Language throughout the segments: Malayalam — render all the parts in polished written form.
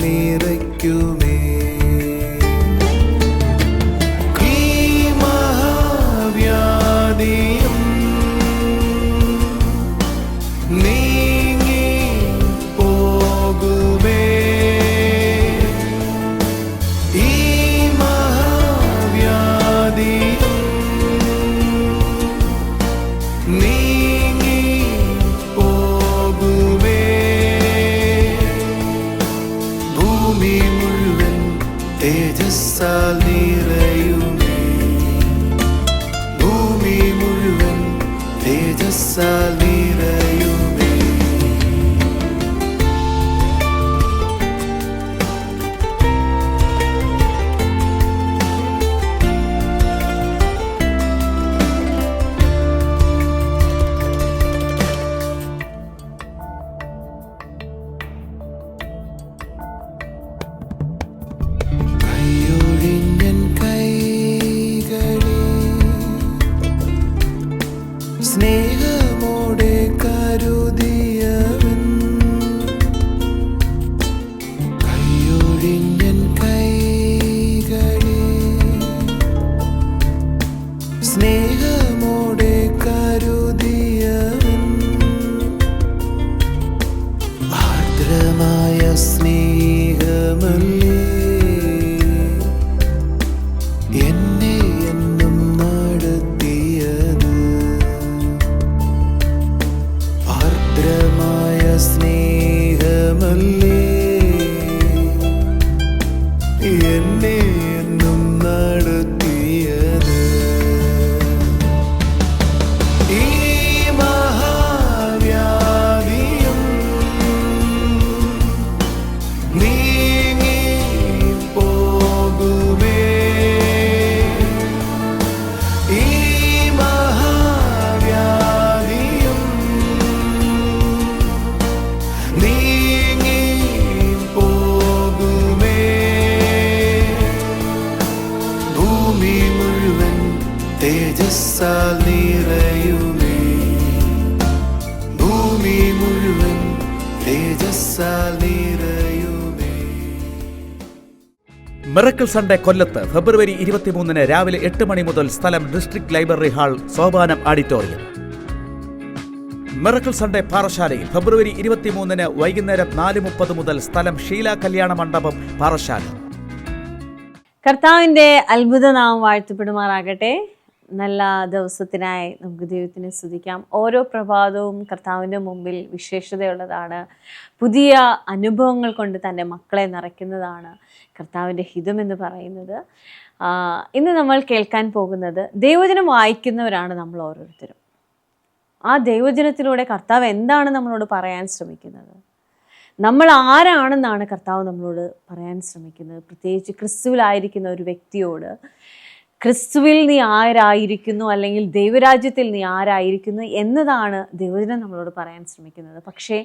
നിറയ്ക്കുമേ. ഈ മഹാവ്യാധിയും നീങ്ങി പോകുമേ. ഈ മഹാവ്യാധിയും നീങ്ങി പോകുമേ. ഭൂമി മുഴുവൻ തേജസ്സാൽ നിറയുമേ. ഭൂമി മുഴുവൻ തേജസ്സാൽ നിറയുമേ. കൈയൊഴിഞ്ഞൻ കൈകളെ സ്നേഹമോടെ കരുതിയവൻ. കൈയൊഴിഞ്ഞൻ കൈകളെ സ്നേഹമോടെ കരുതിയവൻ. ആർദ്രമായ സ്നേഹമല്ലേ എന്നെ എന്നും നടത്തിയത്. ആർദ്രമായ സ്നേഹമല്ലേ എന്നെ എന്നും നടത്തിയത്. ഈ മഹാവ്യാധിയും നീങ്ങി പോകുമേ. ഈ മഹാവ്യാധിയും നീങ്ങി പോകുമേ. ഭൂമി മുഴുവൻ തേജസ്സാൽ നിറയുമേ. ഭൂമി മുഴുവൻ തേജസ്സാൽ നിറയുമേ. മിറക്കിൾ സൺഡേ കൊല്ലത്ത് ഫെബ്രുവരി 23 രാവിലെ 8 മണി മുതൽ. സ്ഥലം district library hall, Sopanam auditorium. Miracle Sunday പാറശാലയിൽ ഫെബ്രുവരി 23 വൈകുന്നേരം 4:30 മുതൽ. സ്ഥലം ഷീല കല്യാണ മണ്ഡപം, പാറശാല. കർത്താവിൻ്റെ അത്ഭുത നാമം വാഴ്ത്തപ്പെടുമാറാകട്ടെ. നല്ല ദിവസത്തിനായി നമുക്ക് ദൈവത്തിനെ സ്തുതിക്കാം. ഓരോ പ്രഭാതവും കർത്താവിൻ്റെ മുമ്പിൽ വിശേഷതയുള്ളതാണ്. പുതിയ അനുഭവങ്ങൾ കൊണ്ട് തൻ്റെ മക്കളെ നിറയ്ക്കുന്നതാണ് കർത്താവിൻ്റെ ഹിതമെന്ന് പറയുന്നത്. ഇന്ന് നമ്മൾ കേൾക്കാൻ പോകുന്നത്, ദൈവവചനം വായിക്കുന്നവരാണ് നമ്മൾ ഓരോരുത്തരും. ആ ദൈവവചനത്തിലൂടെ കർത്താവ് എന്താണ് നമ്മളോട് പറയാൻ ശ്രമിക്കുന്നത്, നമ്മൾ ആരാണെന്നാണ് കർത്താവ് നമ്മളോട് പറയാൻ ശ്രമിക്കുന്നത്. പ്രത്യേകിച്ച് ക്രിസ്തുവിലായിരിക്കുന്ന ഒരു വ്യക്തിയോട്, ക്രിസ്തുവിൽ നീ ആരായിരിക്കുന്നു അല്ലെങ്കിൽ ദൈവരാജ്യത്തിൽ നീ ആരായിരിക്കുന്നു എന്നതാണ് ദൈവവചനം നമ്മളോട് പറയാൻ ശ്രമിക്കുന്നത്. പക്ഷേ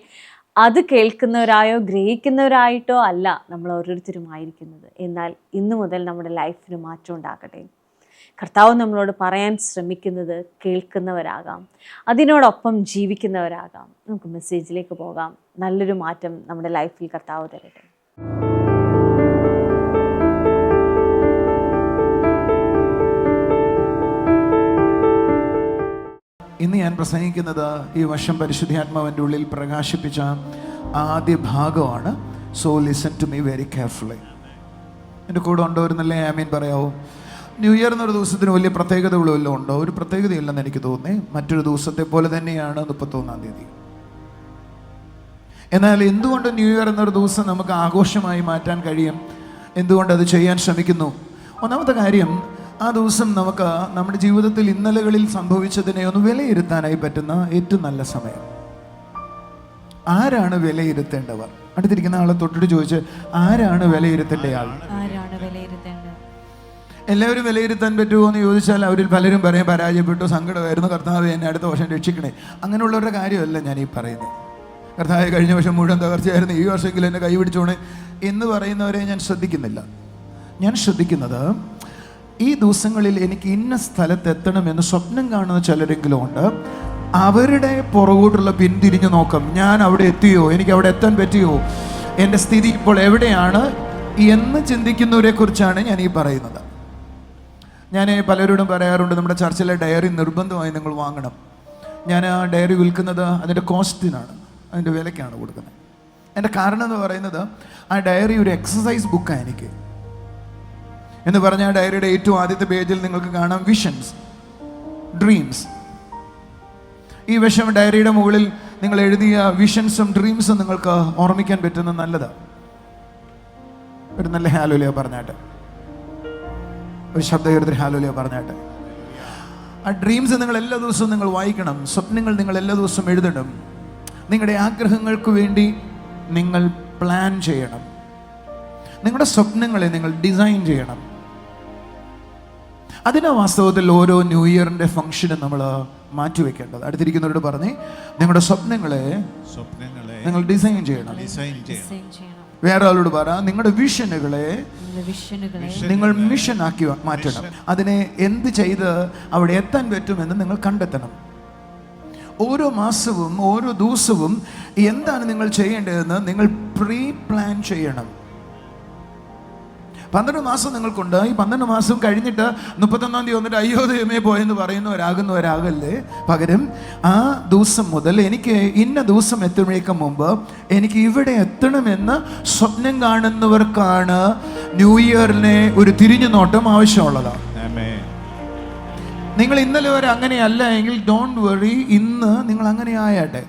അത് കേൾക്കുന്നവരായോ ഗ്രഹിക്കുന്നവരായിട്ടോ അല്ല നമ്മൾ ഓരോരുത്തരും ആയിരിക്കുന്നത്. എന്നാൽ ഇന്നു മുതൽ നമ്മുടെ ലൈഫിന് മാറ്റം ഉണ്ടാകട്ടെ. കർത്താവ് നമ്മളോട് പറയാൻ ശ്രമിക്കുന്നത് കേൾക്കുന്നവരാകാം, അതിനോടൊപ്പം ജീവിക്കുന്നവരാകാം. നമുക്ക് മെസ്സേജിലേക്ക് പോകാം. നല്ലൊരു മാറ്റം നമ്മുടെ ലൈഫിൽ കർത്താവ് തരട്ടെ. ഇന്ന് ഞാൻ പ്രസംഗിക്കുന്നത് ഈ വർഷം പരിശുദ്ധാത്മാവിൻ്റെ ഉള്ളിൽ പ്രകാശിപ്പിച്ച ആദ്യ ഭാഗമാണ്. So listen to me very carefully. എൻ്റെ കൂടെ ഉണ്ടോ ഒരു നല്ല ആമീൻ പറയാവോ? ന്യൂ ഇയർ എന്നൊരു ദിവസത്തിന് വലിയ പ്രത്യേകതകളല്ലോ ഉണ്ടോ? ഒരു പ്രത്യേകതയില്ലെന്ന് എനിക്ക് തോന്നി. മറ്റൊരു ദിവസത്തെ പോലെ തന്നെയാണ് 31-ാം തീയതി. എന്നാൽ എന്തുകൊണ്ട് ന്യൂ ഇയർ എന്നൊരു ദിവസം നമുക്ക് ആഘോഷമായി മാറ്റാൻ കഴിയും? എന്തുകൊണ്ട് അത് ചെയ്യാൻ ശ്രമിക്കുന്നു? ഒന്നാമത്തെ കാര്യം, ആ ദിവസം നമുക്ക് നമ്മുടെ ജീവിതത്തിൽ ഇന്നലകളിൽ സംഭവിച്ചതിനെ ഒന്ന് വിലയിരുത്താനായി പറ്റുന്ന ഏറ്റവും നല്ല സമയം. ആരാണ് വിലയിരുത്തേണ്ടവർ? അടുത്തിരിക്കുന്ന ആളെ തൊട്ടിട്ട് ചോദിച്ച്, ആരാണ് വിലയിരുത്തേണ്ട ആൾ? എല്ലാവരും വിലയിരുത്താൻ പറ്റുമോ എന്ന് ചോദിച്ചാൽ അവരിൽ പലരും പറയാൻ പരാജയപ്പെട്ടു, സങ്കടമായിരുന്നു, കർത്താവേ എന്നെ അടുത്ത വർഷം രക്ഷിക്കണേ. അങ്ങനെയുള്ളവരുടെ കാര്യമല്ല ഞാൻ ഈ പറയുന്നത്. കർത്താവേ കഴിഞ്ഞ വർഷം മുഴുവൻ തകർച്ചയായിരുന്നു, ഈ വർഷമെങ്കിലും എന്നെ കൈപിടിച്ചോണേ എന്ന് പറയുന്നവരെ ഞാൻ ശ്രദ്ധിക്കുന്നില്ല. ഞാൻ ശ്രദ്ധിക്കുന്നത്, ഈ ദിവസങ്ങളിൽ എനിക്ക് ഇന്ന സ്ഥലത്തെത്തണമെന്ന് സ്വപ്നം കാണുന്ന ചിലരെങ്കിലും ഉണ്ട്. അവരുടെ പുറകോട്ടുള്ള പിന്തിരിഞ്ഞു നോക്കം, ഞാൻ അവിടെ എത്തിയോ, എനിക്ക് അവിടെ എത്താൻ പറ്റിയോ, എൻ്റെ സ്ഥിതി ഇപ്പോൾ എവിടെയാണ് എന്ന് ചിന്തിക്കുന്നവരെ കുറിച്ചാണ് ഞാൻ ഈ പറയുന്നത്. ഞാൻ പലരോടും പറയാറുണ്ട്, നമ്മുടെ ചർച്ചിലെ ഡയറി നിർബന്ധമായി നിങ്ങൾ വാങ്ങണം. ഞാൻ ആ ഡയറി വിൽക്കുന്നത് അതിൻ്റെ കോസ്റ്റിനാണ്, അതിൻ്റെ വിലയ്ക്കാണ് കൊടുക്കുന്നത്. എൻ്റെ കാരണം എന്ന് പറയുന്നത്, ആ ഡയറി ഒരു എക്സസൈസ് ബുക്കാണ് എനിക്ക്. എന്ന് പറഞ്ഞാൽ ആ ഡയറിയുടെ ഏറ്റവും ആദ്യത്തെ പേജിൽ നിങ്ങൾക്ക് കാണാം വിഷൻസ്, ഡ്രീംസ്. ഈ ഡയറിയുടെ മുകളിൽ നിങ്ങൾ എഴുതിയ വിഷൻസും ഡ്രീംസും നിങ്ങൾക്ക് ഓർമ്മിക്കാൻ പറ്റുന്നത് നല്ലതാണ്. ഒരു നല്ല ഹാലോലിയ പറഞ്ഞാട്ടെ, ഒരു ശബ്ദകീർത്തി ഹാലോലിയ പറഞ്ഞാട്ടെ. ആ ഡ്രീംസ് നിങ്ങൾ എല്ലാ ദിവസവും നിങ്ങൾ വായിക്കണം. സ്വപ്നങ്ങൾ നിങ്ങൾ എല്ലാ ദിവസവും എഴുതണം. നിങ്ങളുടെ ആഗ്രഹങ്ങൾക്ക് വേണ്ടി നിങ്ങൾ പ്ലാൻ ചെയ്യണം. നിങ്ങളുടെ സ്വപ്നങ്ങളെ നിങ്ങൾ ഡിസൈൻ ചെയ്യണം. അതിനാ വാസ്തവത്തിൽ ഓരോ ന്യൂ ഇയറിൻ്റെ ഫംഗ്ഷനും നമ്മൾ മാറ്റിവെക്കേണ്ടത്. അടുത്തിരിക്കുന്നവരോട് പറഞ്ഞ് നിങ്ങളുടെ സ്വപ്നങ്ങളെ നിങ്ങൾ ഡിസൈൻ ചെയ്യണം. വേറെ ആളോട് പറ, നിങ്ങളുടെ വിഷനുകളെ നിങ്ങൾ മിഷനാക്കി മാറ്റണം. അതിനെ എന്ത് ചെയ്ത് അവിടെ എത്താൻ പറ്റുമെന്ന് നിങ്ങൾ കണ്ടെത്തണം. ഓരോ മാസവും ഓരോ ദിവസവും എന്താണ് നിങ്ങൾ ചെയ്യേണ്ടതെന്ന് നിങ്ങൾ പ്രീ പ്ലാൻ ചെയ്യണം. 12 മാസം നിങ്ങൾക്കുണ്ട്. ഈ 12 മാസം കഴിഞ്ഞിട്ട് 31-ാം തീയതി വന്നിട്ട് അയ്യോ ദൈവമേ പോയെന്ന് പറയുന്നവരാകുന്നവരാകല്ലേ. പകരം ആ ദിവസം മുതൽ എനിക്ക് ഇന്ന ദിവസം എത്തുമ്പോഴേക്കും മുമ്പ് എനിക്ക് ഇവിടെ എത്തണമെന്ന് സ്വപ്നം കാണുന്നവർക്കാണ് ന്യൂ ഇയറിനെ ഒരു തിരിഞ്ഞു നോട്ടം ആവശ്യമുള്ളതാണ്. നിങ്ങൾ ഇന്നലെ വരെ അങ്ങനെയല്ല എങ്കിൽ ഡോണ്ട് വറി, ഇന്ന് നിങ്ങൾ അങ്ങനെ ആയാട്ടെ.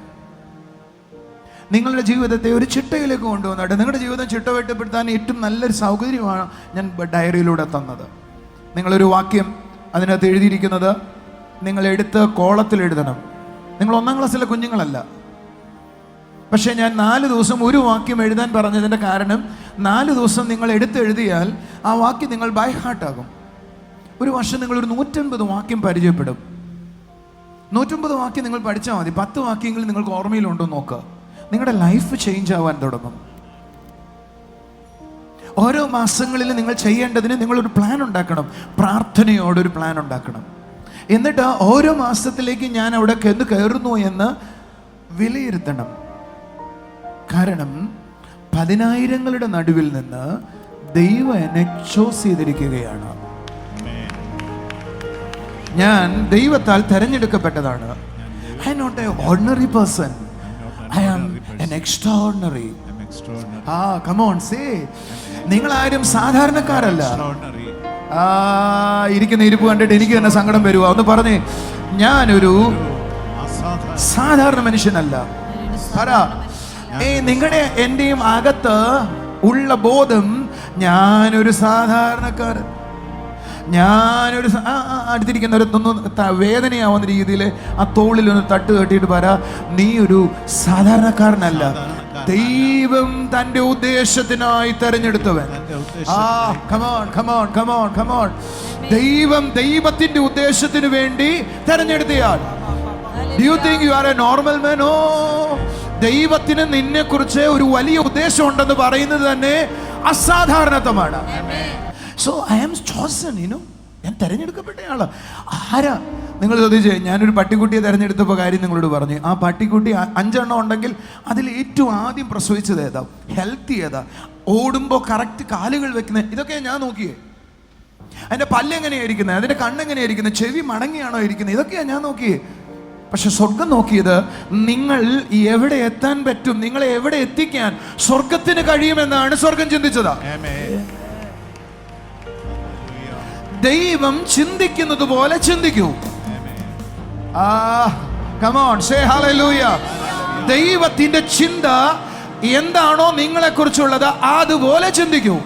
നിങ്ങളുടെ ജീവിതത്തെ ഒരു ചിട്ടയിലേക്ക് കൊണ്ടുവന്നിട്ട് നിങ്ങളുടെ ജീവിതം ചിട്ടവെട്ടപ്പെടുത്താൻ ഏറ്റവും നല്ലൊരു സൗകര്യമാണ് ഞാൻ ഡയറിയിലൂടെ തന്നത്. നിങ്ങളൊരു വാക്യം അതിനകത്ത് എഴുതിയിരിക്കുന്നത് നിങ്ങൾ എടുത്ത് കോളത്തിൽ എഴുതണം. നിങ്ങൾ 1-ാം ക്ലാസ്സിലെ കുഞ്ഞുങ്ങളല്ല. പക്ഷേ ഞാൻ 4 ദിവസം ഒരു വാക്യം എഴുതാൻ പറഞ്ഞതിൻ്റെ കാരണം 4 ദിവസം നിങ്ങൾ എടുത്തെഴുതിയാൽ ആ വാക്യം നിങ്ങൾ ബൈ ഹാർട്ടാകും. ഒരു വർഷം നിങ്ങളൊരു 150 വാക്യം പരിചയപ്പെടും. 150 വാക്യം നിങ്ങൾ പഠിച്ചാൽ മതി. 10 വാക്യങ്ങൾ നിങ്ങൾക്ക് ഓർമ്മയിലുണ്ടോ നോക്കുക. നിങ്ങളുടെ ലൈഫ് ചേഞ്ച് ആവാൻ തുടങ്ങും. ഓരോ മാസങ്ങളിൽ നിങ്ങൾ ചെയ്യേണ്ടതിന് നിങ്ങളൊരു പ്ലാൻ ഉണ്ടാക്കണം. പ്രാർത്ഥനയോടൊരു പ്ലാൻ ഉണ്ടാക്കണം. എന്നിട്ട് ഓരോ മാസത്തിലേക്ക് ഞാൻ അവിടെ എന്ന് കയറുന്നു എന്ന് വിലയിരുത്തണം. കാരണം 10,000ങ്ങളുടെ നടുവിൽ നിന്ന് ദൈവം എന്നെ ചോസ് ചെയ്തിരിക്കുകയാണ്. ഞാൻ ദൈവത്താൽ തെരഞ്ഞെടുക്കപ്പെട്ടതാണ്. I am not a ordinary person, I am an extraordinary. Come on, say. നിങ്ങൾ ആരും സാധാരണക്കാരല്ല. ഇരിക്കുന്ന ഇരിപ്പ് കണ്ടിട്ട് എനിക്ക് തന്നെ സങ്കടം വരുവാ. ഒന്ന് പറഞ്ഞേ, ഞാനൊരു സാധാരണ മനുഷ്യനല്ല. പറ, നിങ്ങളുടെ എന്റെയും അകത്ത് ഉള്ള ബോധം ഞാനൊരു സാധാരണക്കാരൻ. ഞാനൊരു അടുത്തിരിക്കുന്നവരൊന്ന് വേദനയാവുന്ന രീതിയിൽ ആ തോളിലൊന്ന് തട്ട് കെട്ടിയിട്ട് പറ, നീ ഒരു സാധാരണക്കാരനല്ല, ദൈവം തന്റെ ഉദ്ദേശത്തിനായി തെരഞ്ഞെടുത്തവൻ. ദൈവം ദൈവത്തിന്റെ ഉദ്ദേശത്തിന് വേണ്ടി തെരഞ്ഞെടുത്തയാൾ. Do you think you are a normal man? No. ദൈവത്തിന് നിന്നെ കുറിച്ച് ഒരു വലിയ ഉദ്ദേശം ഉണ്ടെന്ന് പറയുന്നത് തന്നെ അസാധാരണത്വമാണ്. So I am chosen, ഞാൻ തിരഞ്ഞെടുക്കപ്പെട്ടയാളാണ്. ആരാ? നിങ്ങൾ ചോദിച്ചേ, ഞാനൊരു പട്ടിക്കുട്ടിയെ തിരഞ്ഞെടുത്തപ്പോൾ കാര്യം നിങ്ങളോട് പറഞ്ഞു. ആ പട്ടിക്കുട്ടി 5 എണ്ണം ഉണ്ടെങ്കിൽ അതിൽ ഏറ്റവും ആദ്യം പ്രസവിച്ചത് ഏതാ, ഹെൽത്തി ഏതാ, ഓടുമ്പോൾ കറക്റ്റ് കാലുകൾ വെക്കുന്നത്, ഇതൊക്കെ ഞാൻ നോക്കിയേ. അതിൻ്റെ പല്ലെങ്ങനെയായിരിക്കുന്നത്, അതിൻ്റെ കണ്ണെങ്ങനെയായിരിക്കുന്നത്, ചെവി മടങ്ങിയാണോ ഇരിക്കുന്നത്, ഇതൊക്കെയാണ് ഞാൻ നോക്കിയേ. പക്ഷെ സ്വർഗം നോക്കിയത് നിങ്ങൾ എവിടെ എത്താൻ പറ്റും, നിങ്ങളെ എവിടെ എത്തിക്കാൻ സ്വർഗത്തിന് കഴിയുമെന്നാണ് സ്വർഗം ചിന്തിച്ചത്. ദൈവം ചിന്തിക്കുന്നത് പോലെ ചിന്തിക്കൂ. Come on, say hallelujah. ദൈവത്തിന്റെ ചിന്ത എന്താണോ നിങ്ങളെ കുറിച്ചുള്ളത് അതുപോലെ ചിന്തിക്കൂ.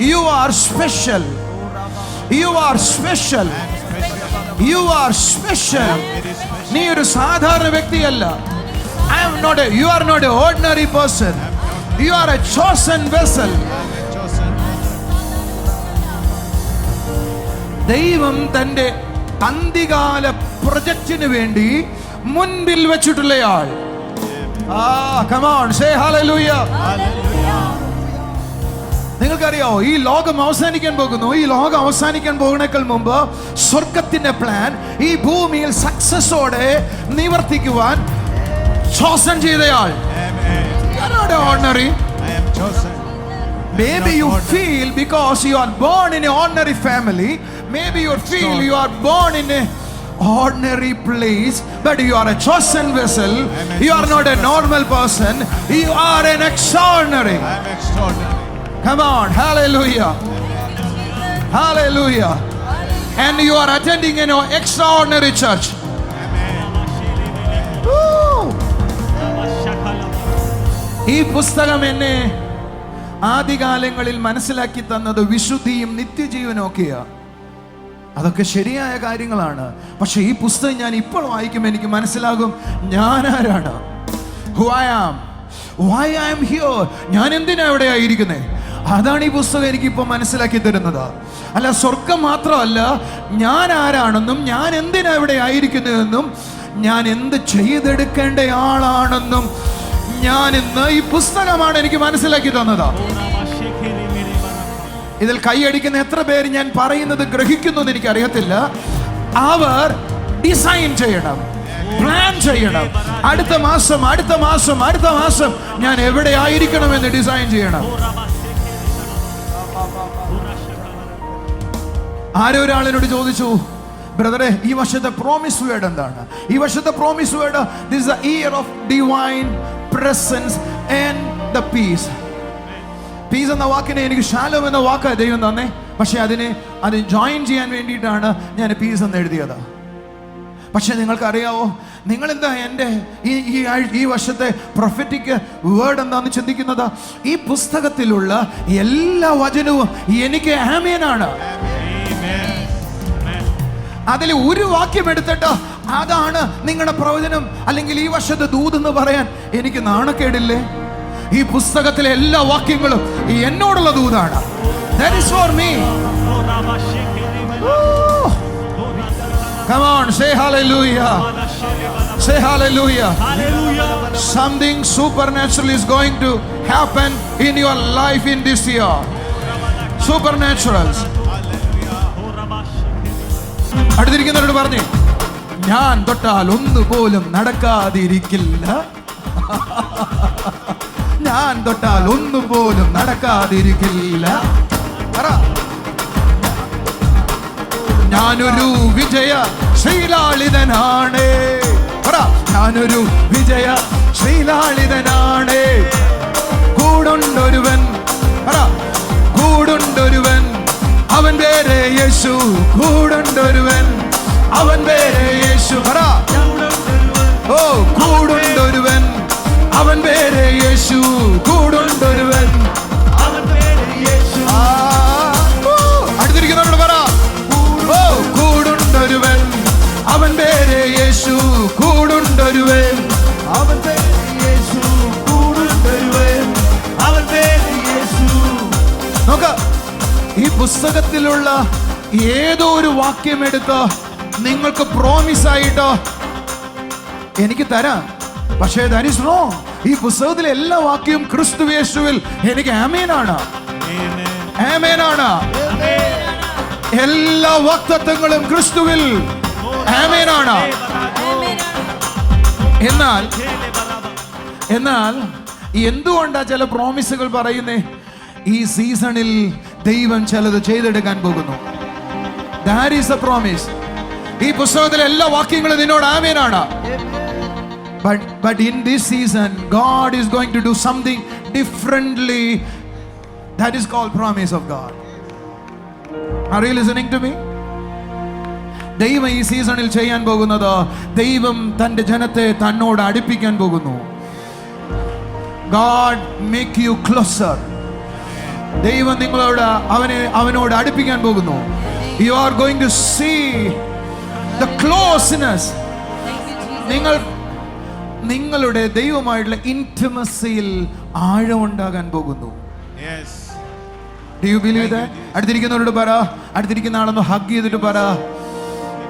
You are special. You are special. You are special. നീ ഒരു സാധാരണ വ്യക്തിയല്ല. You are not an ordinary person. You are a chosen vessel. ദൈവം തന്റെ അന്തികാല പ്രൊജക്റ്റിന് വേണ്ടി മുൻപിൽ വെച്ചിട്ടുള്ളയാൾ. Come on, say hallelujah. നിങ്ങൾക്കറിയാവോ, ഈ ലോകം അവസാനിക്കാൻ പോകുന്നു. ഈ ലോകം അവസാനിക്കാൻ പോകുന്നതിനേക്കാൾ മുമ്പ് സ്വർഗത്തിന്റെ പ്ലാൻ ഈ ഭൂമിയിൽ സക്സസോടെ നിവർത്തിക്കുവാൻ ചോസൻ ചെയ്തയാൾ. Ordinary. Maybe you feel because you are born in an ordinary family, maybe you feel you are born in a ordinary place, but you are a chosen vessel. You are not a normal person. You are an extraordinary. Come on, hallelujah. Hallelujah. And you are attending an extraordinary church. Woo. ഈ പുസ്തകം എന്നെ ആദ്യകാലങ്ങളിൽ മനസ്സിലാക്കി തന്നത് വിശുദ്ധിയും നിത്യജീവനും ഒക്കെയാ. അതൊക്കെ ശരിയായ കാര്യങ്ങളാണ്. പക്ഷെ ഈ പുസ്തകം ഞാൻ ഇപ്പോൾ വായിക്കുമ്പോൾ എനിക്ക് മനസ്സിലാകും ഞാൻ ആരാണ്. Who I am, why I am here. ഞാൻ എന്തിനാ ഇവിടെ ആയിരിക്കുന്നേ? അതാണ് ഈ പുസ്തകം എനിക്കിപ്പോൾ മനസ്സിലാക്കി തരുന്നത്. അല്ല, സ്വർഗം മാത്രമല്ല, ഞാൻ ആരാണെന്നും ഞാൻ എന്തിനാ ഇവിടെ ആയിരിക്കുന്നതെന്നും ഞാൻ എന്ത് ചെയ്തെടുക്കേണ്ട ആളാണെന്നും ഞാൻ ഇന്ന് ഈ പുസ്തകമാണ് എനിക്ക് മനസ്സിലാക്കി തന്നത്. ഇതിൽ കൈയടിക്കുന്ന എത്ര പേര് ഞാൻ പറയുന്നത് ഗ്രഹിക്കുന്നു എന്ന് എനിക്ക് അറിയത്തില്ല. അവർ ഡിസൈൻ ചെയ്യണം, പ്ലാൻ ചെയ്യണം. അടുത്ത മാസം ഞാൻ എവിടെ ആയിരിക്കണമെന്ന് ഡിസൈൻ ചെയ്യണം. ആരോ ഒരാളിനോട് ചോദിച്ചു, ബ്രദറെ, ഈ വർഷത്തെ പ്രോമിസ് വേർഡ് എന്താണ്? ഈ വർഷത്തെ promise word, this is the year of divine presence and the peace. Peace എന്ന വാക്കിനെ എനിക്ക് ഷാലോം എന്ന വാക്കാണ് ദൈവം തന്നെ. പക്ഷെ അത് ജോയിൻ ചെയ്യാൻ വേണ്ടിയിട്ടാണ് ഞാൻ പീസ് എന്ന് എഴുതിയത്. പക്ഷെ നിങ്ങൾക്കറിയാവോ, നിങ്ങളെന്താ എൻ്റെ ഈ വർഷത്തെ പ്രൊഫറ്റിക് വേർഡ് എന്താന്ന് ചിന്തിക്കുന്നത്? ഈ പുസ്തകത്തിലുള്ള എല്ലാ വചനവും എനിക്ക് ആമേനാണ്. അതിൽ ഒരു വാക്യം എടുത്തിട്ട് അതാണ് നിങ്ങളുടെ പ്രവചനം അല്ലെങ്കിൽ ഈ വർഷത്തെ ദൂതെന്ന് പറയാൻ എനിക്ക് നാണക്കേടില്ലേ? ഈ പുസ്തകത്തിലെ എല്ലാ വാക്യങ്ങളും എന്നോടുള്ള ദൂതാണ്. That is for me. Come on, say hallelujah. Say hallelujah. Something supernatural is going to happen in your life in this year. Supernatural. അടുത്തിരിക്കുന്നവരോട് പറഞ്ഞു, ഞാൻ തൊട്ടാൽ ഒന്നുപോലും നടക്കാതിരിക്കില്ല. ഞാൻ തൊട്ടാൽ ഒന്നുപോലും നടക്കാതിരിക്കില്ല. ഞാനൊരു വിജയ ശ്രീലാളിതനാണ്. ഞാനൊരു വിജയ ശ്രീലാളിതനാണ്. കൂടുണ്ടൊരുവൻ, കൂടുണ്ടൊരുവൻ, അവൻ പേര് യേശു. കൂടുണ്ടൊരുവൻ, അവൻ പേര് യേശു. ഓ, കൂടുണ്ടൊരുവൻ, അവൻ പേര് യേശു. കൂടുണ്ടൊരുവൻ, അവൻ പേര് യേശു. അടുത്തിരിക്കുന്നവരോട് പറ, ഓ, കൂടുണ്ടൊരുവൻ, അവൻ പേര് യേശു. കൂടുണ്ടൊരുവൻ, അവൻ പേര് യേശു. കൂടുണ്ടൊരുവൻ, അവൻ പേര് യേശു. നോക്ക, ഈ പുസ്തകത്തിലുള്ള ഏതോ ഒരു വാക്യം എടുത്ത് നിങ്ങൾക്ക് പ്രോമിസ് ആയിട്ട് എനിക്ക് തരാം. പക്ഷേ that is wrong. ഈ പുസ്തകത്തിലെ എല്ലാ വാക്യവും ക്രിസ്തു യേശുവിൽ എനിക്ക് ആമേനാണ്. ആമേനാണ്. എല്ലാ വാഗ്ദത്തങ്ങളും ക്രിസ്തുവിൽ ആമേനാണ്. എന്നാൽ എന്തുകൊണ്ടാ ചില പ്രോമിസുകൾ പറയുന്നേ? ഈ സീസണിൽ ദൈവം ചിലത് ചെയ്തെടുക്കാൻ പോകുന്നു. That is a promise. ഈ പുസ്തകത്തിലെ എല്ലാ വാക്യങ്ങളും നിന്നോട് ആമേനാണ്. But in this season, God is going to do something differently. That is called promise of God. Are you listening to me? ദൈവം ഈ സീസണിൽ ചെയ്യാൻ പോകുന്നത്, ദൈവം തന്റെ ജനത്തെ തന്നോട് അടുപ്പിക്കാൻ പോകുന്നു. God make you closer. ദൈവം നിങ്ങളോട് അവനോട് അടുപ്പിക്കാൻ പോകുന്നു. You are going to see the closeness. നിങ്ങളുടെ ദൈവമായിട്ടുള്ള ഇന്റിമസിയിൽ ആഴമുണ്ടാകാൻ പോകുന്നു. Do you believe that? അടുത്തിരിക്കുന്നവരോട് പറ, അടുത്തിരിക്കുന്ന ആളൊന്ന് ഹഗ് ചെയ്തിട്ട് പറ,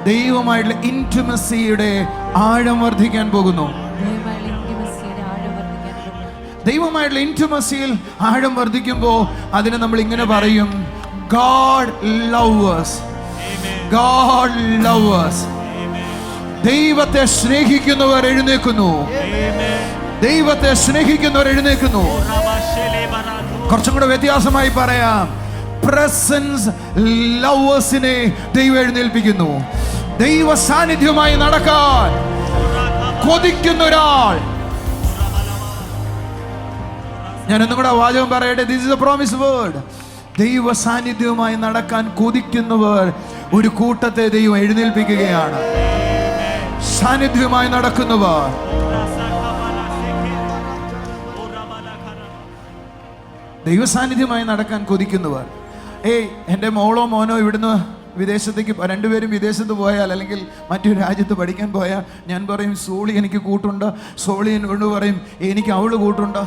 ദൈവമായിട്ടുള്ള ഇന്റിമസിയുടെ ആഴം വർദ്ധിക്കാൻ പോകുന്നു. ദൈവമായിട്ടുള്ള ഇന്റിമസിയിൽ ആഴം വർദ്ധിക്കുമ്പോൾ അതിനെ നമ്മൾ ഇങ്ങനെ പറയും, God loves us. God loves us. ദൈവത്തെ സ്നേഹിക്കുന്നവർ എഴുന്നേൽക്കുന്നു. ദൈവത്തെ സ്നേഹിക്കുന്നവർ എഴുന്നേൽക്കുന്നു. കുറച്ചും കൂടെ വ്യത്യാസമായി പറയാം, പ്രസൻസ് ലവേഴ്സിനെ ദൈവം എഴുന്നേൽപ്പിക്കുന്നു. ദൈവ സാന്നിധ്യമായി നടക്കാൻ കൊതിക്കുന്ന ഒരാൾ. ഞാൻ ഒന്നും കൂടെ വാചകം പറയട്ടെ. This is A promise word. ദൈവ സാന്നിധ്യവുമായി നടക്കാൻ കൊതിക്കുന്നവർ ഒരു കൂട്ടത്തെ ദൈവം എഴുന്നേൽപ്പിക്കുകയാണ്. സാന്നിധ്യവുമായി നടക്കുന്നവർ. ദൈവ സാന്നിധ്യമായി നടക്കാൻ കൊതിക്കുന്നവർ. എൻ്റെ മോളോ മോനോ ഇവിടുന്ന് വിദേശത്തേക്ക് രണ്ടുപേരും വിദേശത്ത് പോയാൽ അല്ലെങ്കിൽ മറ്റൊരു രാജ്യത്ത് പഠിക്കാൻ പോയാൽ ഞാൻ പറയും സോളി എനിക്ക് കൂട്ടുണ്ട്, സോളി എന്നോട് പറയും എനിക്ക് അവള് കൂട്ടുണ്ട്.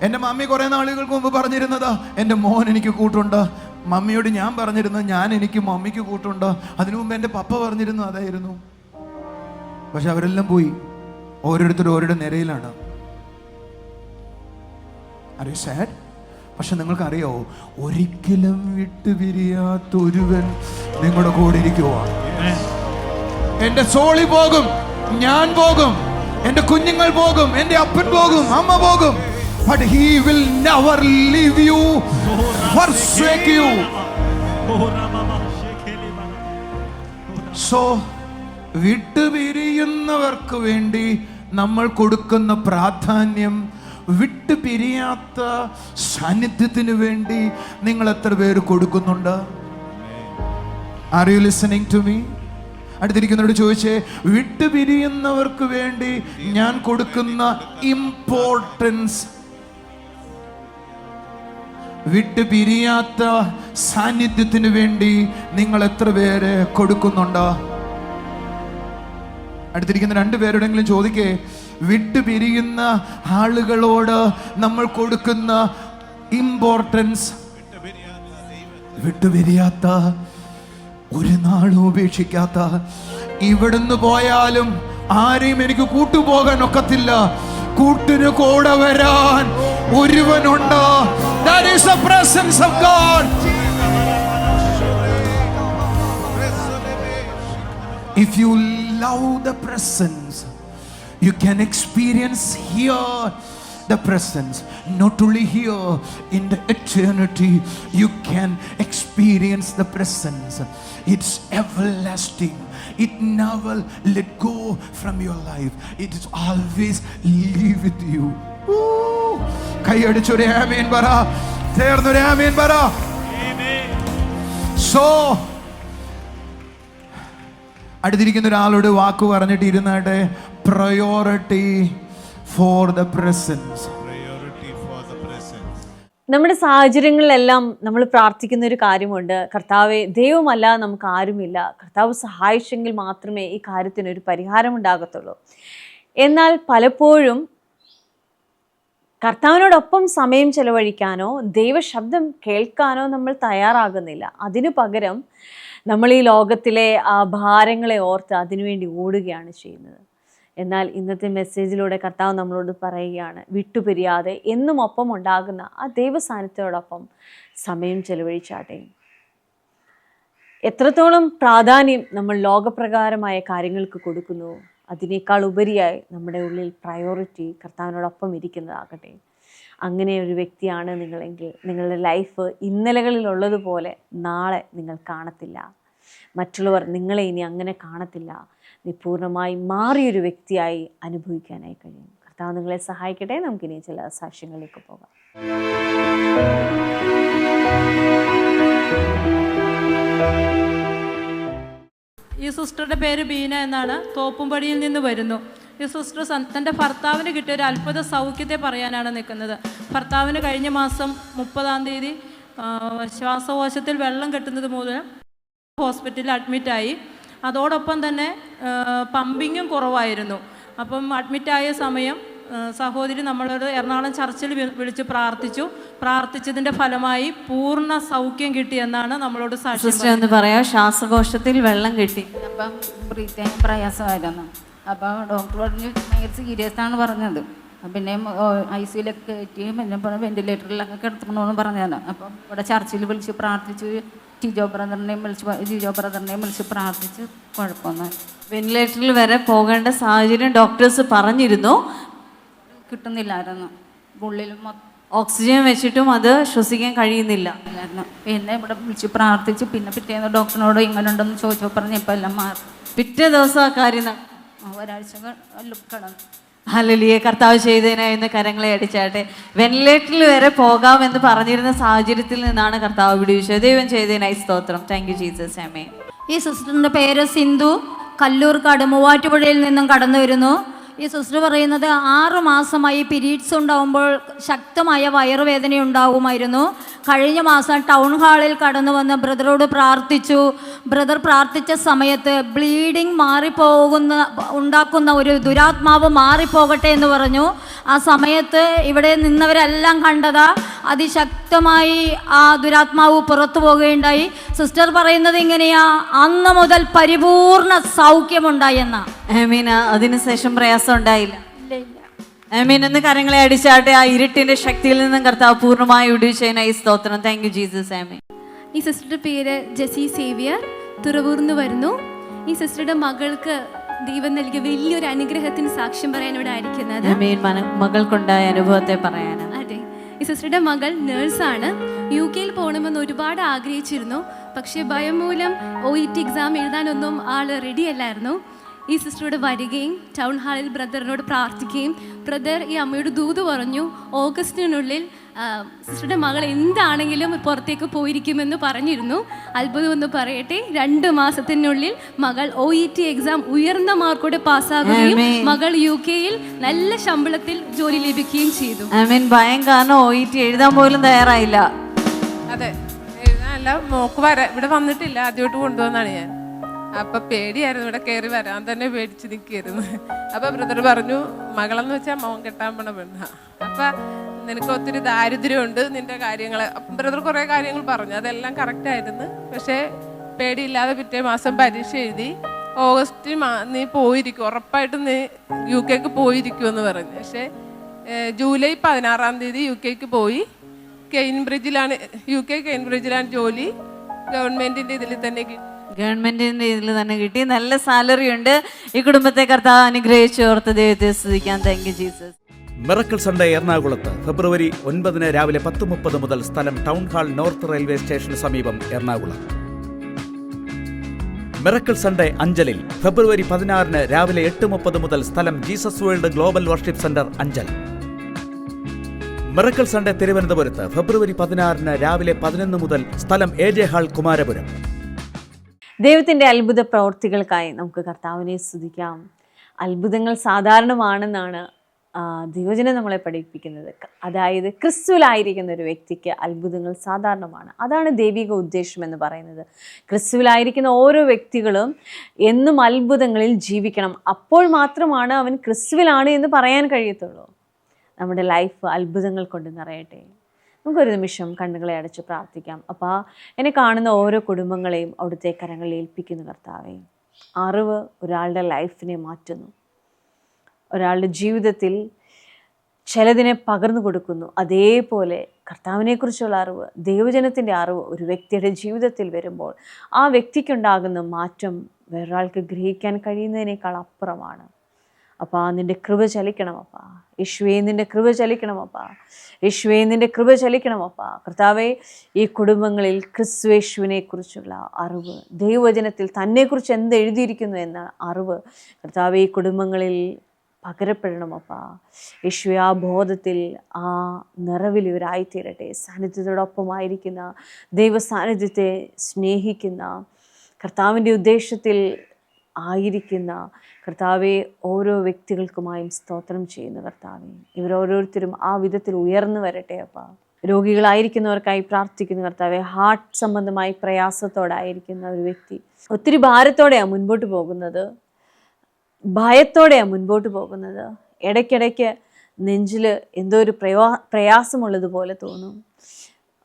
എൻ്റെ മമ്മി കുറേ നാളുകൾക്ക് മുമ്പ് പറഞ്ഞിരുന്നതാ എൻ്റെ മോൻ എനിക്ക് കൂട്ടുണ്ട്. മമ്മിയോട് ഞാൻ പറഞ്ഞിരുന്നത് ഞാൻ എനിക്ക് മമ്മിക്ക് കൂട്ടുണ്ട്. അതിനു മുമ്പ് എൻ്റെ പപ്പ പറഞ്ഞിരുന്നു അതായിരുന്നു. പക്ഷെ അവരെല്ലാം പോയി, ഓരോരുത്തരും ഓരോരുടെ നിരയിലാണ്. Are you sad? പക്ഷെ നിങ്ങൾക്കറിയോ, ഒരിക്കലും വിട്ടുപിരിയാത്ത ഒരുവൻ നിങ്ങളുടെ കൂടെ ഇരിക്കുക. എൻ്റെ സോളി പോകും, ഞാൻ പോകും, എൻ്റെ കുഞ്ഞുങ്ങൾ പോകും, എൻ്റെ അപ്പൻ പോകും, അമ്മ പോകും. But he will never leave you, forsake you. So വിട്ടുപിരിയുന്നവർക്ക് വേണ്ടി നമ്മൾ കൊടുക്കുന്ന പ്രാധാന്യം, വിട്ടുപിരിയാത്ത സാന്നിധ്യത്തിന് വേണ്ടി നിങ്ങൾ എത്ര പേര് കൊടുക്കുന്നുണ്ട്? Are you listening to me? അടുത്തിരിക്കുന്നവരോട് ചോദിച്ചേ, വിട്ടുപിരിയുന്നവർക്ക് വേണ്ടി ഞാൻ കൊടുക്കുന്ന ഇമ്പോർട്ടൻസ്, വിട്ടുപിരിയാത്ത സാന്നിധ്യത്തിന് വേണ്ടി നിങ്ങൾ എത്ര പേര് കൊടുക്കുന്നുണ്ട്? അടുത്തിരിക്കുന്ന രണ്ടുപേരോടെങ്കിലും ചോദിക്കേ, വിട്ടുപിരിയുന്ന ആളുകളോട് നമ്മൾ കൊടുക്കുന്ന ഇമ്പോർട്ടൻസ്. വിട്ടുപിരിയാത്ത, ഒരു നാളും ഉപേക്ഷിക്കാത്ത, ഇവിടുന്ന് പോയാലും ആരെയും എനിക്ക് കൂട്ടുപോകാൻ ഒക്കത്തില്ല, കൂട്ടിന് കൂടെ വരാൻ ഒരുവനുണ്ട്. That is the presence of God. If you love the presence, you can experience here the presence. Not only here, in the eternity you can experience the presence. It's everlasting. It never let go from your life. It is always live with you. കൈയടിച്ചൊരു ആമേൻ പറ, ചേർന്നൊരു ആമേൻ പറ. സോ അടുത്തിരിക്കുന്ന ഒരാളോട് വാക്ക് പറഞ്ഞിട്ട് ഇരുന്നാട്ടെ, പ്രയോറിറ്റി ഫോർ ദ പ്രസൻസ്. നമ്മുടെ സാഹചര്യങ്ങളിലെല്ലാം നമ്മൾ പ്രാർത്ഥിക്കുന്ന ഒരു കാര്യമുണ്ട്, കർത്താവെ ദൈവമല്ല നമുക്ക് ആരുമില്ല, കർത്താവ് സഹായിച്ചെങ്കിൽ മാത്രമേ ഈ കാര്യത്തിനൊരു പരിഹാരം ഉണ്ടാകത്തുള്ളൂ. എന്നാൽ പലപ്പോഴും കർത്താവിനോടൊപ്പം സമയം ചെലവഴിക്കാനോ ദൈവശബ്ദം കേൾക്കാനോ നമ്മൾ തയ്യാറാകുന്നില്ല. അതിനു പകരം നമ്മൾ ഈ ലോകത്തിലെ ആ ഭാരങ്ങളെ ഓർത്ത് അതിനുവേണ്ടി ഓടുകയാണ് ചെയ്യുന്നത്. എന്നാൽ ഇന്നത്തെ മെസ്സേജിലൂടെ കർത്താവ് നമ്മളോട് പറയുകയാണ്, വിട്ടുപിരിയാതെ എന്നും ഒപ്പം ഉണ്ടാകുന്ന ആ ദൈവസാന്നിധ്യത്തോടൊപ്പം സമയം ചെലവഴിച്ചാട്ടെ. എത്രത്തോളം പ്രാധാന്യം നമ്മൾ ലോകപ്രകാരമായ കാര്യങ്ങൾക്ക് കൊടുക്കുന്നു, അതിനേക്കാൾ ഉപരിയായി നമ്മുടെ ഉള്ളിൽ പ്രയോറിറ്റി കർത്താവിനോടൊപ്പം ഇരിക്കുന്നതാകട്ടെ. അങ്ങനെ ഒരു വ്യക്തിയാണ് നിങ്ങളെങ്കിൽ നിങ്ങളുടെ ലൈഫ് ഇന്നലകളിലുള്ളതുപോലെ നാളെ നിങ്ങൾ കാണത്തില്ല. മറ്റുള്ളവർ നിങ്ങളെ ഇനി അങ്ങനെ കാണത്തില്ല. നീ പൂർണ്ണമായി മാറിയൊരു വ്യക്തിയായി അനുഭവിക്കാനായി കഴിയും. കർത്താവ് നിങ്ങളെ സഹായിക്കട്ടെ. നമുക്കിനി ചില സാക്ഷ്യങ്ങളിലേക്ക് പോകാം. ഈ സിസ്റ്ററുടെ പേര് ബീന എന്നാണ്, തോപ്പുംപടിയിൽ നിന്ന് വരുന്നു. ഈ സിസ്റ്റർ തൻ്റെ ഭർത്താവിന് കിട്ടിയ ഒരു അത്ഭുത സൗഖ്യത്തെ പറയാനാണ് നിൽക്കുന്നത്. ഭർത്താവിന് കഴിഞ്ഞ മാസം 30-ാം തീയതി ശ്വാസകോശത്തിൽ വെള്ളം കെട്ടുന്നത് മൂലം ഹോസ്പിറ്റലിൽ അഡ്മിറ്റായി. അതോടൊപ്പം തന്നെ പമ്പിങ്ങും കുറവായിരുന്നു. അപ്പം അഡ്മിറ്റായ സമയം സഹോദരി നമ്മളോട് എറണാകുളം ചർച്ചിൽ വിളിച്ച് പ്രാർത്ഥിച്ചതിൻ്റെ ഫലമായി പൂർണ്ണ സൗഖ്യം കിട്ടിയെന്നാണ് നമ്മളോട് സാക്ഷ്യം എന്ന് പറയാം. ശ്വാസകോശത്തിൽ വെള്ളം കിട്ടി. അപ്പം ബ്രീത്ത് പ്രയാസമായിരുന്നു. അപ്പോൾ ഡോക്ടർ പറഞ്ഞു ഭയങ്കര സീരിയസ് ആണ് പറഞ്ഞത്. പിന്നെ ICUലൊക്കെ കയറ്റി പിന്നെ വെന്റിലേറ്ററിലൊക്കെ കിടത്തണമെന്ന് പറഞ്ഞതാണ്. അപ്പം ഇവിടെ ചർച്ചിൽ വിളിച്ച് പ്രാർത്ഥിച്ചു, ജിജോ ബ്രദറിനെയും വിളിച്ച് പ്രാർത്ഥിച്ച് കുഴപ്പമൊന്നും. വെന്റിലേറ്ററിൽ വരെ പോകേണ്ട സാഹചര്യം ഡോക്ടേഴ്സ് പറഞ്ഞിരുന്നു. കിട്ടുന്നില്ലായിരുന്നു. ഉള്ളിൽ മൊത്തം ഓക്സിജൻ വെച്ചിട്ടും അത് ശ്വസിക്കാൻ കഴിയുന്നില്ല. ഇല്ലായിരുന്നു. പിന്നെ ഇവിടെ വിളിച്ച് പ്രാർത്ഥിച്ച് പിന്നെ പിറ്റേന്ന് ഡോക്ടറിനോട് ഇങ്ങനെ ഉണ്ടെന്ന് ചോദിച്ചപ്പോൾ പറഞ്ഞ് ഇപ്പം എല്ലാം മാറി. പിറ്റേ ദിവസം ആ കാര്യം ഒരാഴ്ച കിടന്നു. ഹല്ലേലൂയ. കർത്താവ് ചെയ്തതിനായിരുന്നു കരങ്ങളെ അടിച്ചാട്ടെ. വെന്റിലേറ്ററിൽ വരെ പോകാമെന്ന് പറഞ്ഞിരുന്ന സാഹചര്യത്തിൽ നിന്നാണ് കർത്താവ് വിടുവിച്ചത്. ദൈവം ചെയ്തതിനായി സ്തോത്രം. Thank you Jesus. ആമേൻ. ഈ സിസ്റ്ററിൻ്റെ പേര് സിന്ധു, കല്ലൂർക്കാട് മൂവാറ്റുപുഴയിൽ നിന്നും കടന്നു വരുന്നു. ഈ സിസ്റ്റർ പറയുന്നത് 6 മാസമായി പീരീഡ്സ് ഉണ്ടാകുമ്പോൾ ശക്തമായ വയറുവേദന ഉണ്ടാകുമായിരുന്നു. കഴിഞ്ഞ മാസം ടൗൺ ഹാളിൽ കടന്നു വന്ന് ബ്രദറോട് പ്രാർത്ഥിച്ചു. ബ്രദർ പ്രാർത്ഥിച്ച സമയത്ത് ബ്ലീഡിങ് ഉണ്ടാക്കുന്ന ഒരു ദുരാത്മാവ് മാറിപ്പോകട്ടെ എന്ന് പറഞ്ഞു. ആ സമയത്ത് ഇവിടെ നിന്നവരെല്ലാം കണ്ടതാ അതിശക്തമായി ആ ദുരാത്മാവ് പുറത്തു പോവുകയുണ്ടായി. സിസ്റ്റർ പറയുന്നത് ഇങ്ങനെയാ, അന്ന് മുതൽ പരിപൂർണ സൗഖ്യമുണ്ടായെന്ന. ആമീൻ. അതിനുശേഷം പ്രയാസം ഉണ്ടായില്ല. ആമീൻ. എന്ന് കരങ്ങളെ അടിച്ചാട്ടെ. ആ ഇരുട്ടിന്റെ ശക്തിയിൽ നിന്നും കർത്താവ് പൂർണ്ണമായി വിടുവിച്ചതിനായി സ്തോത്രം. Thank you Jesus. ആമീൻ. ഈ സിസ്റ്ററുടെ പേര് ജെസി സേവിയർ, തുറവൂർന്ന് വരുന്നു. ഈ സിസ്റ്ററുടെ മകൾക്ക് ദൈവം നൽകിയ വലിയൊരു അനുഗ്രഹത്തിന് സാക്ഷ്യം പറയാൻ ഇവിടെ ആയിരിക്കുന്നത്. മകൾക്കുണ്ടായ അനുഭവത്തെ പറയാനാണ്. അതെ, ഈ സിസ്റ്ററുടെ മകൾ നേഴ്സാണ്. UK പോകണമെന്ന് ഒരുപാട് ആഗ്രഹിച്ചിരുന്നു. പക്ഷേ ഭയം മൂലം OET എക്സാം എഴുതാനൊന്നും ആള് റെഡി അല്ലായിരുന്നു. ഈ സിസ്റ്ററോട് വരികയും ടൗൺ ഹാളിൽ ബ്രദറിനോട് പ്രാർത്ഥിക്കുകയും ബ്രദർ ഈ അമ്മയോട് ദൂത് പറഞ്ഞു ഓഗസ്റ്റിനുള്ളിൽ സിസ്റ്ററുടെ മകൾ എന്താണെങ്കിലും പുറത്തേക്ക് പോയിരിക്കുമെന്ന് പറഞ്ഞിരുന്നു. അത്ഭുതം എന്ന് പറയട്ടെ, 2 മാസത്തിനുള്ളിൽ മകൾ OET എക്സാം ഉയർന്ന മാർക്കോടെ പാസ്സാകുകയും മകൾ UK നല്ല ശമ്പളത്തിൽ ജോലി ലഭിക്കുകയും ചെയ്തു. ഭയം കാരണം OET എഴുതാൻ പോലും തയ്യാറായില്ല. അതെ, എഴുതാനല്ല, മോക്ക് ഇവിടെ വന്നിട്ടില്ല, ആദ്യമായിട്ട് കൊണ്ടുവന്നാണ് ഞാൻ. അപ്പൊ പേടിയായിരുന്നു, ഇവിടെ കയറി വരാൻ തന്നെ പേടിച്ച് നിൽക്കായിരുന്നു. അപ്പൊ ബ്രദർ പറഞ്ഞു, മകളെന്ന് വെച്ചാൽ മോൻ കെട്ടാൻ പോണ പെണ്ണ, അപ്പൊ നിനക്ക് ഒത്തിരി ദാരിദ്ര്യമുണ്ട്, നിന്റെ കാര്യങ്ങൾ. ബ്രദർ കുറെ കാര്യങ്ങൾ പറഞ്ഞു, അതെല്ലാം കറക്റ്റ് ആയിരുന്നു. പക്ഷെ പേടിയില്ലാതെ പിറ്റേ മാസം പരീക്ഷ എഴുതി. ഓഗസ്റ്റ് നീ പോയിരിക്കും, ഉറപ്പായിട്ടും നീ UK പോയിരിക്കുമെന്ന് പറഞ്ഞു. പക്ഷെ ജൂലൈ 16-ാം തീയതി UK പോയി. കേംബ്രിഡ്ജിലാണ് ജോലി. ഗവൺമെന്റിന്റെ ഇതിൽ തന്നെ കിട്ടി. ഗവൺമെന്റിന്റെ ഇതിൽ തന്നെ കിട്ടി. നല്ല സാലറി ഉണ്ട്. ഈ കുടുംബത്തെ കർത്താവ് അനുഗ്രഹിച്ചു. ഓർത്ത് ദൈവത്തെ സ്തുതിക്കാൻ. Thank you Jesus. Miracle Sunday എറണാകുളത്ത് ഫെബ്രുവരി 9 രാവിലെ 10:30 മുതൽ. സ്ഥലം ടൗൺ ഹാൾ, നോർത്ത് റെയിൽവേ സ്റ്റേഷന് സമീപം, എറണാകുളം. മിറക്കിൾ സൺഡേ അഞ്ചലിൽ ഫെബ്രുവരി 16 രാവിലെ 8:30 മുതൽ. സ്ഥലം Jesus world global worship centre, Anchal. Miracle Sunday തിരുവനന്തപുരത്ത് ഫെബ്രുവരി 16 രാവിലെ 11 മുതൽ. സ്ഥലം AJ ഹാൾ, കുമാരപുരം. ദൈവത്തിൻ്റെ അത്ഭുത പ്രവൃത്തികൾക്കായി നമുക്ക് കർത്താവിനെ സ്തുതിക്കാം. അത്ഭുതങ്ങൾ സാധാരണമാണെന്നാണ് ദൈവജനം നമ്മളെ പഠിപ്പിക്കുന്നത്. അതായത് ക്രിസ്തുവിലായിരിക്കുന്ന ഒരു വ്യക്തിക്ക് അത്ഭുതങ്ങൾ സാധാരണമാണ്. അതാണ് ദൈവിക ഉദ്ദേശം എന്ന് പറയുന്നത്. ക്രിസ്തുവിലായിരിക്കുന്ന ഓരോ വ്യക്തികളും എന്നും അത്ഭുതങ്ങളിൽ ജീവിക്കണം. അപ്പോൾ മാത്രമാണ് അവൻ ക്രിസ്തുവിലാണ് എന്ന് പറയാൻ കഴിയത്തുള്ളൂ. നമ്മുടെ ലൈഫ് അത്ഭുതങ്ങൾ കൊണ്ട് നിറയട്ടെ. നമുക്കൊരു നിമിഷം കണ്ണുകളെ അടച്ച് പ്രാർത്ഥിക്കാം. അപ്പോൾ എന്നെ കാണുന്ന ഓരോ കുടുംബങ്ങളെയും അവിടുത്തെ കരങ്ങളിൽ ഏൽപ്പിക്കുന്നു കർത്താവേ. അറിവ് ഒരാളുടെ ലൈഫിനെ മാറ്റുന്നു, ഒരാളുടെ ജീവിതത്തിൽ ചിലതിനെ പകർന്നു കൊടുക്കുന്നു. അതേപോലെ കർത്താവിനെക്കുറിച്ചുള്ള അറിവ്, ദൈവജനത്തിൻ്റെ അറിവ് ഒരു വ്യക്തിയുടെ ജീവിതത്തിൽ വരുമ്പോൾ ആ വ്യക്തിക്കുണ്ടാകുന്ന മാറ്റം വേറൊരാൾക്ക് ഗ്രഹിക്കാൻ കഴിയുന്നതിനേക്കാൾ അപ്പുറമാണ്. അപ്പാ, നിൻ്റെ കൃപ ചലിക്കണമപ്പാ. യേശുവേ, നിൻ്റെ കൃപ ചലിക്കണമപ്പാ. യേശുവേ, നിൻ്റെ കൃപ ചലിക്കണമപ്പാ. കർത്താവേ, ഈ കുടുംബങ്ങളിൽ ക്രിസ്തുയേശുവിനെ കുറിച്ചുള്ള അറിവ്, ദൈവവചനത്തിൽ തന്നെക്കുറിച്ച് എന്ത് എഴുതിയിരിക്കുന്നു എന്ന അറിവ് കർത്താവേ ഈ കുടുംബങ്ങളിൽ പകരപ്പെടണമപ്പാ. യേശുവേ, ആ ബോധത്തിൽ, ആ നിറവിൽ ഇവരായിത്തീരട്ടെ. സാന്നിധ്യത്തോടൊപ്പമായിരിക്കുന്ന, ദൈവ സാന്നിധ്യത്തെ സ്നേഹിക്കുന്ന, കർത്താവിൻ്റെ ഉദ്ദേശത്തിൽ ആയിരിക്കുന്ന കർത്താവെ ഓരോ വ്യക്തികൾക്കുമായും സ്തോത്രം ചെയ്യുന്ന കർത്താവെ, ഇവരോരോരുത്തരും ആ വിധത്തിൽ ഉയർന്നു വരട്ടെ അപ്പാ. രോഗികളായിരിക്കുന്നവർക്കായി പ്രാർത്ഥിക്കുന്ന കർത്താവെ, ഹാർട്ട് സംബന്ധമായി പ്രയാസത്തോടായിരിക്കുന്ന ഒരു വ്യക്തി ഒത്തിരി ഭാരത്തോടെയാണ് മുൻപോട്ട് പോകുന്നത്, ഭയത്തോടെയാണ് മുൻപോട്ട് പോകുന്നത്. ഇടയ്ക്കിടയ്ക്ക് നെഞ്ചിൽ എന്തോ ഒരു പ്രയാസമുള്ളതുപോലെ തോന്നും.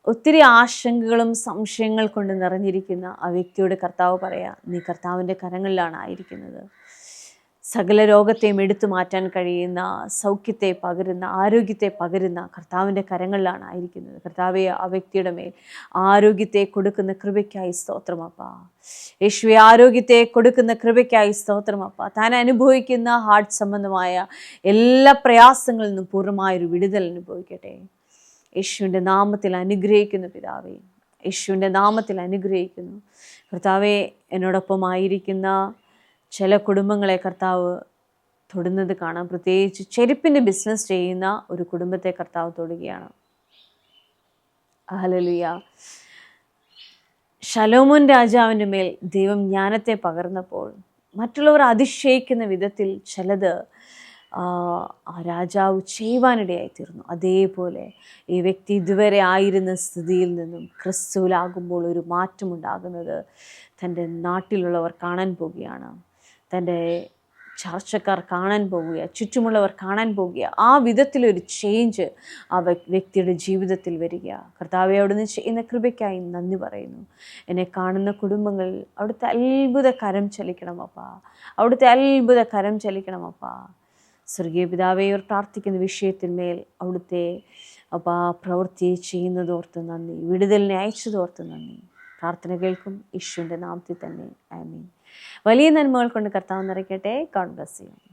ഒത്തിരി ആശങ്കകളും സംശയങ്ങൾ കൊണ്ട് നിറഞ്ഞിരിക്കുന്ന ആ വ്യക്തിയോട് കർത്താവ് പറയാം, നീ കർത്താവിൻ്റെ കരങ്ങളിലാണ് ആയിരിക്കുന്നത്. സകല രോഗത്തെയും എടുത്തു മാറ്റാൻ കഴിയുന്ന, സൗഖ്യത്തെ പകരുന്ന, ആരോഗ്യത്തെ പകരുന്ന കർത്താവിൻ്റെ കരങ്ങളിലാണ് ആയിരിക്കുന്നത്. കർത്താവെ, ആ വ്യക്തിയുടെ മേൽ ആരോഗ്യത്തെ കൊടുക്കുന്ന കൃപയ്ക്കായി സ്തോത്രമപ്പ. യേശുവെ, ആരോഗ്യത്തെ കൊടുക്കുന്ന കൃപയ്ക്കായി സ്തോത്രമപ്പ. താൻ അനുഭവിക്കുന്ന ഹാർട്ട് സംബന്ധമായ എല്ലാ പ്രയാസങ്ങളിൽ നിന്നും പൂർണ്ണമായൊരു വിടുതൽ അനുഭവിക്കട്ടെ. യേശുവിൻ്റെ നാമത്തിൽ അനുഗ്രഹിക്കുന്നു പിതാവേ, യേശുവിൻ്റെ നാമത്തിൽ അനുഗ്രഹിക്കുന്നു. കർത്താവെ, എന്നോടൊപ്പം ആയിരിക്കുന്ന ചില കുടുംബങ്ങളെ കർത്താവ് തൊടുന്നത് കാണാം. പ്രത്യേകിച്ച് ചെരുപ്പിൻ്റെ ബിസിനസ് ചെയ്യുന്ന ഒരു കുടുംബത്തെ കർത്താവ് തൊടുകയാണ്. ഹല്ലേലൂയ. ശലോമോൻ രാജാവിൻ്റെ മേൽ ദൈവം ജ്ഞാനത്തെ പകർന്നപ്പോൾ മറ്റുള്ളവർ അതിശയിക്കുന്ന വിധത്തിൽ ചിലത് ആ രാജാവ് ചെയ്യുവാനിടയായി തീർന്നു. അതേപോലെ ഈ വ്യക്തി ഇതുവരെ ആയിരുന്ന സ്ഥിതിയിൽ നിന്നും ക്രിസ്തുവിലാകുമ്പോൾ ഒരു മാറ്റമുണ്ടാകുന്നത് തൻ്റെ നാട്ടിലുള്ളവർ കാണാൻ പോവുകയാണ്, തൻ്റെ ചർച്ചക്കാർ കാണാൻ പോവുക, ചുറ്റുമുള്ളവർ കാണാൻ പോവുക. ആ വിധത്തിലൊരു ചേഞ്ച് ആ വ്യക്തിയുടെ ജീവിതത്തിൽ വരിക. കർത്താവെ, അവിടുന്ന് ചെയ്യുന്ന കൃപയ്ക്കായി നന്ദി പറയുന്നു. എന്നെ കാണുന്ന കുടുംബങ്ങൾ അവിടുത്തെ അത്ഭുത കരം ചലിക്കണമപ്പ, അവിടുത്തെ അത്ഭുത കരം ചലിക്കണമപ്പ. സ്വർഗീയ പിതാവേ, ഇവർ പ്രാർത്ഥിക്കുന്ന വിഷയത്തിന്മേൽ അവിടുത്തെ പ്രവൃത്തി ചെയ്യുന്നതോർത്ത് നന്ദി, വിടുതലിനെ അയച്ചതോർത്ത് നന്ദി. പ്രാർത്ഥന കേൾക്കും യേശുവിൻ്റെ നാമത്തിൽ തന്നെ. ആമേൻ. വലിയ നന്മകൾ കൊണ്ട് കർത്താവ് നിറയ്ക്കട്ടെ. God bless you.